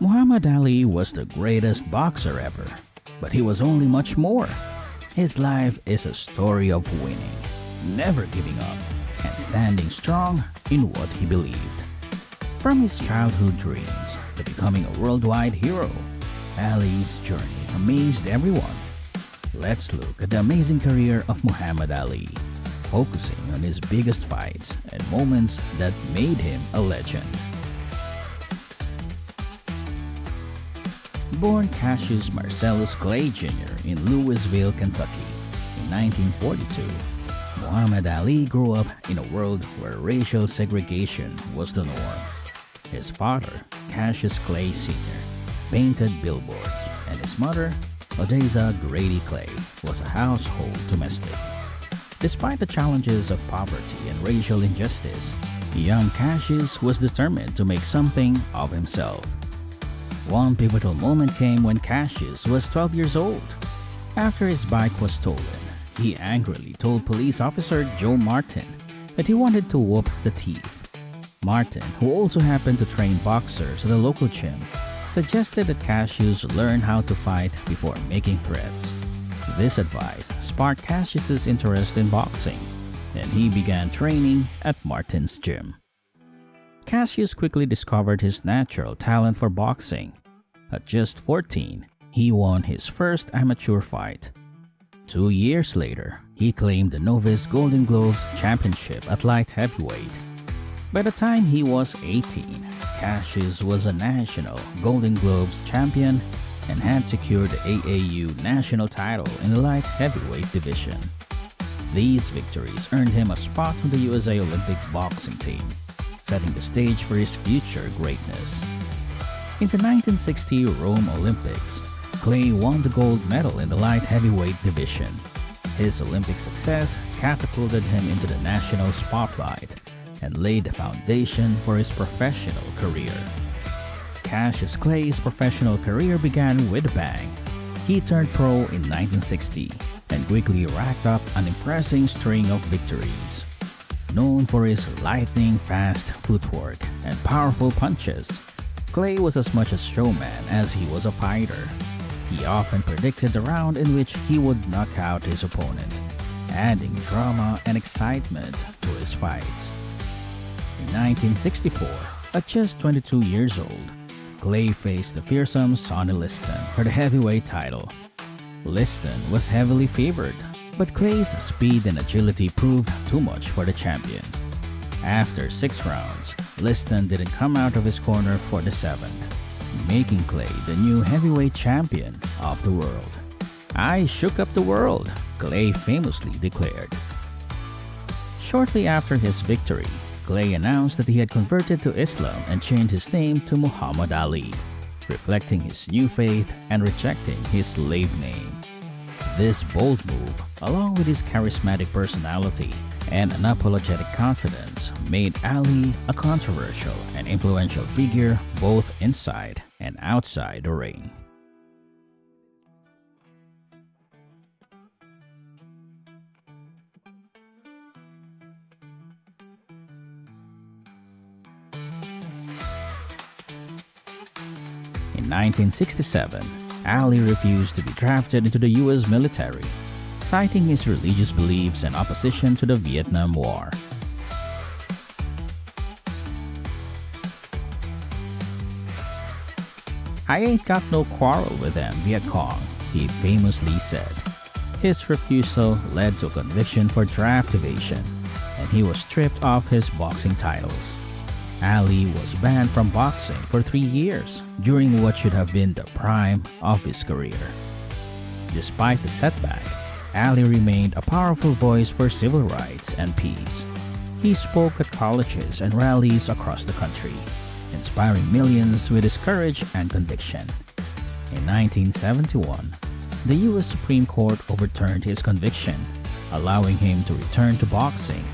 Muhammad Ali was the greatest boxer ever, but he was only much more. His life is a story of winning, never giving up, and standing strong in what he believed. From his childhood dreams to becoming a worldwide hero, Ali's journey amazed everyone. Let's look at the amazing career of Muhammad Ali, focusing on his biggest fights and moments that made him a legend. Born Cassius Marcellus Clay Jr. in Louisville, Kentucky in 1942, Muhammad Ali grew up in a world where racial segregation was the norm. His father, Cassius Clay Sr., painted billboards, and his mother, Odessa Grady Clay, was a household domestic. Despite the challenges of poverty and racial injustice, young Cassius was determined to make something of himself. One pivotal moment came when Cassius was 12 years old. After his bike was stolen, he angrily told police officer Joe Martin that he wanted to whoop the thief. Martin, who also happened to train boxers at a local gym, suggested that Cassius learn how to fight before making threats. This advice sparked Cassius's interest in boxing, and he began training at Martin's gym. Cassius quickly discovered his natural talent for boxing. At just 14, he won his first amateur fight. 2 years later, he claimed the Novice Golden Gloves Championship at light heavyweight. By the time he was 18, Cassius was a national Golden Gloves champion and had secured the AAU national title in the light heavyweight division. These victories earned him a spot on the USA Olympic boxing team, setting the stage for his future greatness. In the 1960 Rome Olympics, Clay won the gold medal in the light heavyweight division. His Olympic success catapulted him into the national spotlight and laid the foundation for his professional career. Cassius Clay's professional career began with a bang. He turned pro in 1960 and quickly racked up an impressive string of victories. Known for his lightning-fast footwork and powerful punches, Clay was as much a showman as he was a fighter. He often predicted the round in which he would knock out his opponent, adding drama and excitement to his fights. In 1964, at just 22 years old, Clay faced the fearsome Sonny Liston for the heavyweight title. Liston was heavily favored, but Clay's speed and agility proved too much for the champion. After 6 rounds, Liston didn't come out of his corner for the 7th, making Clay the new heavyweight champion of the world. "I shook up the world," Clay famously declared. Shortly after his victory, Clay announced that he had converted to Islam and changed his name to Muhammad Ali, reflecting his new faith and rejecting his slave name. This bold move, along with his charismatic personality and unapologetic confidence, made Ali a controversial and influential figure both inside and outside the ring. In 1967, Ali refused to be drafted into the U.S. military, citing his religious beliefs and opposition to the Vietnam War. "I ain't got no quarrel with them, Viet Cong," he famously said. His refusal led to a conviction for draft evasion, and he was stripped of his boxing titles. Ali was banned from boxing for 3 years during what should have been the prime of his career. Despite the setback, Ali remained a powerful voice for civil rights and peace. He spoke at colleges and rallies across the country, inspiring millions with his courage and conviction. In 1971, the U.S. Supreme Court overturned his conviction, allowing him to return to boxing.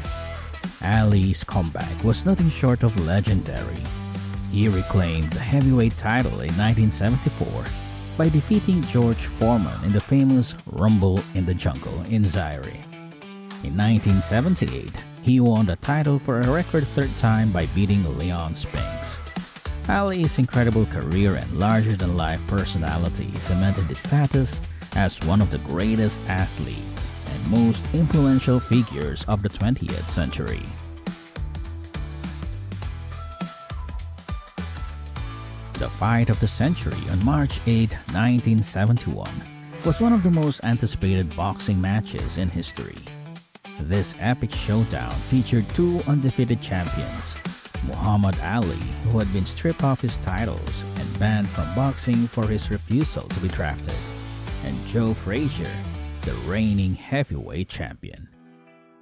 Ali's comeback was nothing short of legendary. He reclaimed the heavyweight title in 1974 by defeating George Foreman in the famous Rumble in the Jungle in Zaire. In 1978, he won the title for a record 3rd time by beating Leon Spinks. Ali's incredible career and larger-than-life personality cemented his status as one of the greatest athletes and most influential figures of the 20th century. The fight of the century on March 8, 1971 was one of the most anticipated boxing matches in history. This epic showdown featured two undefeated champions, Muhammad Ali, who had been stripped of his titles and banned from boxing for his refusal to be drafted, and Joe Frazier, the reigning heavyweight champion.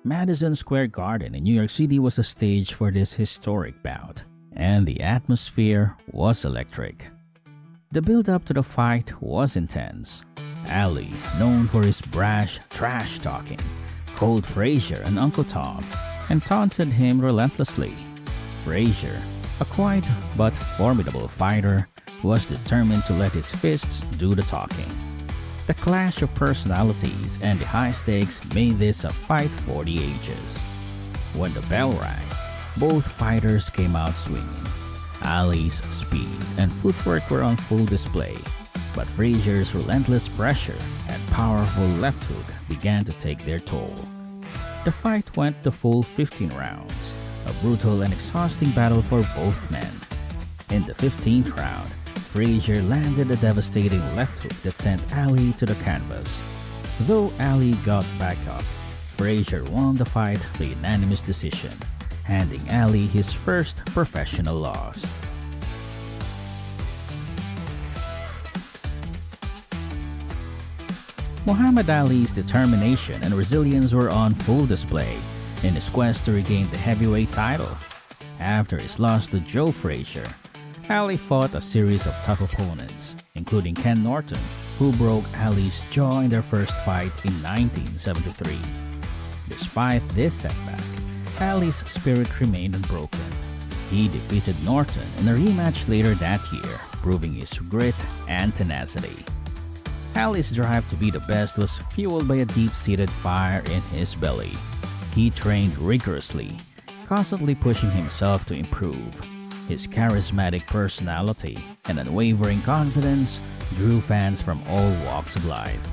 Madison Square Garden in New York City was a stage for this historic bout, and the atmosphere was electric. The build-up to the fight was intense. Ali, known for his brash trash-talking, called Frazier an Uncle Tom and taunted him relentlessly. Frazier, a quiet but formidable fighter, was determined to let his fists do the talking. The clash of personalities and the high stakes made this a fight for the ages. When the bell rang, both fighters came out swinging. Ali's speed and footwork were on full display, but Frazier's relentless pressure and powerful left hook began to take their toll. The fight went the full 15 rounds, a brutal and exhausting battle for both men. In the 15th round, Frazier landed a devastating left hook that sent Ali to the canvas. Though Ali got back up, Frazier won the fight by unanimous decision, handing Ali his first professional loss. Muhammad Ali's determination and resilience were on full display in his quest to regain the heavyweight title. After his loss to Joe Frazier, Ali fought a series of tough opponents, including Ken Norton, who broke Ali's jaw in their first fight in 1973. Despite this setback, Ali's spirit remained unbroken. He defeated Norton in a rematch later that year, proving his grit and tenacity. Ali's drive to be the best was fueled by a deep-seated fire in his belly. He trained rigorously, constantly pushing himself to improve. His charismatic personality and unwavering confidence drew fans from all walks of life.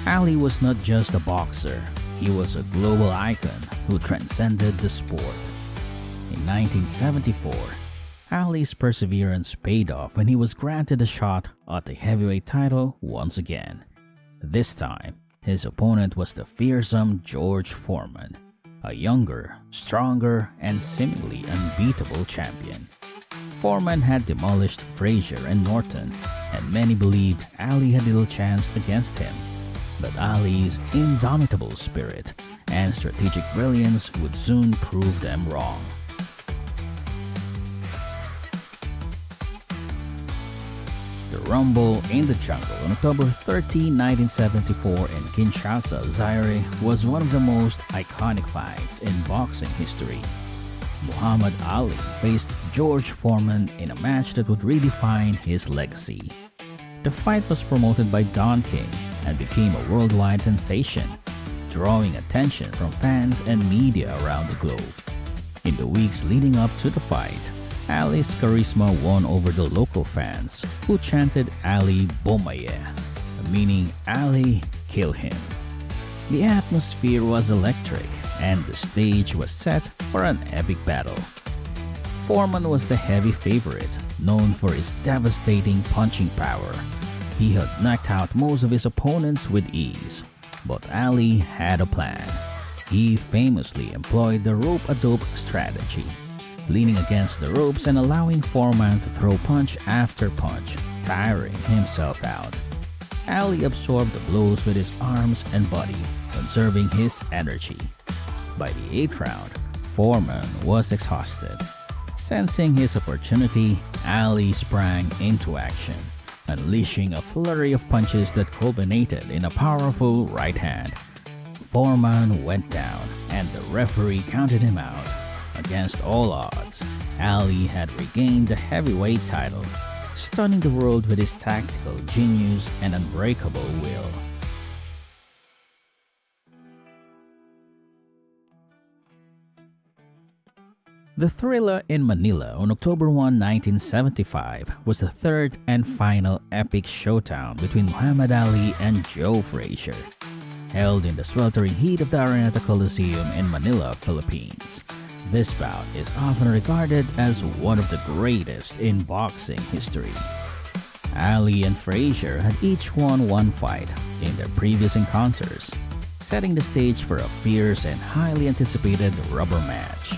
Ali was not just a boxer, he was a global icon who transcended the sport. In 1974, Ali's perseverance paid off when he was granted a shot at the heavyweight title once again. This time, his opponent was the fearsome George Foreman, a younger, stronger, and seemingly unbeatable champion. Foreman had demolished Frazier and Norton, and many believed Ali had little chance against him. But Ali's indomitable spirit and strategic brilliance would soon prove them wrong. The Rumble in the Jungle on October 13, 1974 in Kinshasa, Zaire was one of the most iconic fights in boxing history. Muhammad Ali faced George Foreman in a match that would redefine his legacy. The fight was promoted by Don King and became a worldwide sensation, drawing attention from fans and media around the globe. In the weeks leading up to the fight, Ali's charisma won over the local fans, who chanted Ali Bomaye, meaning Ali, kill him. The atmosphere was electric, and the stage was set for an epic battle. Foreman was the heavy favorite, known for his devastating punching power. He had knocked out most of his opponents with ease, but Ali had a plan. He famously employed the rope-a-dope strategy, leaning against the ropes and allowing Foreman to throw punch after punch, tiring himself out. Ali absorbed the blows with his arms and body, conserving his energy. By the 8th round, Foreman was exhausted. Sensing his opportunity, Ali sprang into action, unleashing a flurry of punches that culminated in a powerful right hand. Foreman went down, and the referee counted him out. Against all odds, Ali had regained the heavyweight title, stunning the world with his tactical genius and unbreakable will. The Thrilla in Manila on October 1, 1975 was the third and final epic showdown between Muhammad Ali and Joe Frazier, held in the sweltering heat of the Araneta Coliseum in Manila, Philippines. This bout is often regarded as one of the greatest in boxing history. Ali and Frazier had each won one fight in their previous encounters, setting the stage for a fierce and highly anticipated rubber match.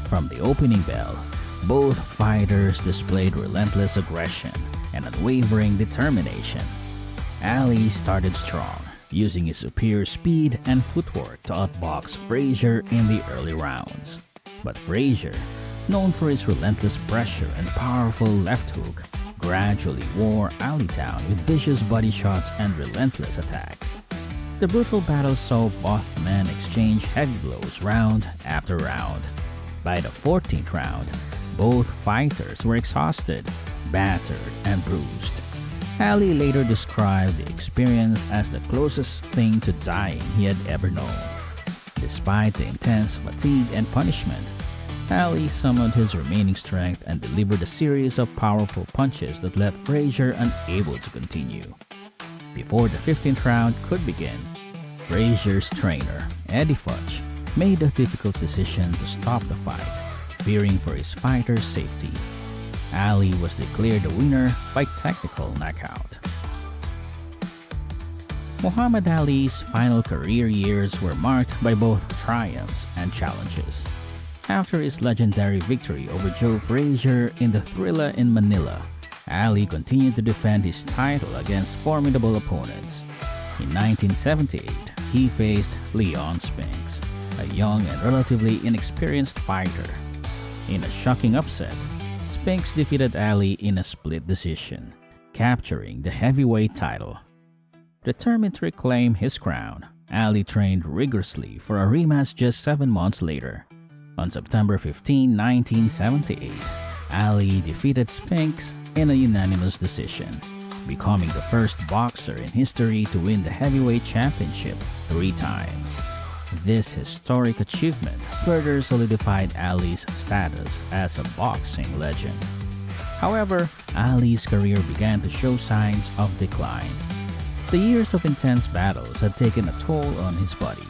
From the opening bell, both fighters displayed relentless aggression and unwavering determination. Ali started strong, using his superior speed and footwork to outbox Frazier in the early rounds. But Frazier, known for his relentless pressure and powerful left hook, gradually wore Ali down with vicious body shots and relentless attacks. The brutal battle saw both men exchange heavy blows round after round. By the 14th round, both fighters were exhausted, battered, and bruised. Ali later described the experience as the closest thing to dying he had ever known. Despite the intense fatigue and punishment, Ali summoned his remaining strength and delivered a series of powerful punches that left Frazier unable to continue. Before the 15th round could begin, Frazier's trainer, Eddie Futch, made a difficult decision to stop the fight, fearing for his fighter's safety. Ali was declared the winner by technical knockout. Muhammad Ali's final career years were marked by both triumphs and challenges. After his legendary victory over Joe Frazier in the Thrilla in Manila, Ali continued to defend his title against formidable opponents. In 1978, he faced Leon Spinks, a young and relatively inexperienced fighter. In a shocking upset, Spinks defeated Ali in a split decision, capturing the heavyweight title. Determined to reclaim his crown, Ali trained rigorously for a rematch just 7 months later. On September 15, 1978, Ali defeated Spinks in a unanimous decision, becoming the first boxer in history to win the heavyweight championship 3 times. This historic achievement further solidified Ali's status as a boxing legend. However, Ali's career began to show signs of decline. The years of intense battles had taken a toll on his body,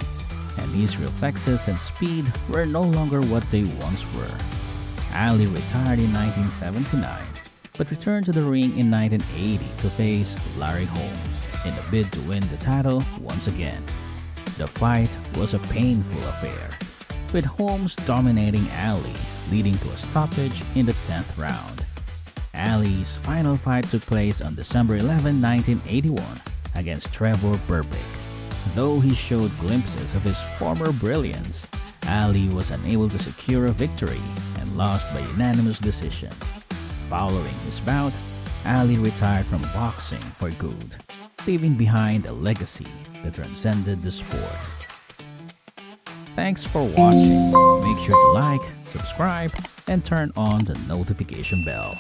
and his reflexes and speed were no longer what they once were. Ali retired in 1979, but returned to the ring in 1980 to face Larry Holmes in a bid to win the title once again. The fight was a painful affair, with Holmes dominating Ali, leading to a stoppage in the 10th round. Ali's final fight took place on December 11, 1981 against Trevor Berbick. Though he showed glimpses of his former brilliance, Ali was unable to secure a victory and lost by unanimous decision. Following his bout, Ali retired from boxing for good, leaving behind a legacy that transcended the sport. Thanks for watching. Make sure to like, subscribe, and turn on the notification bell.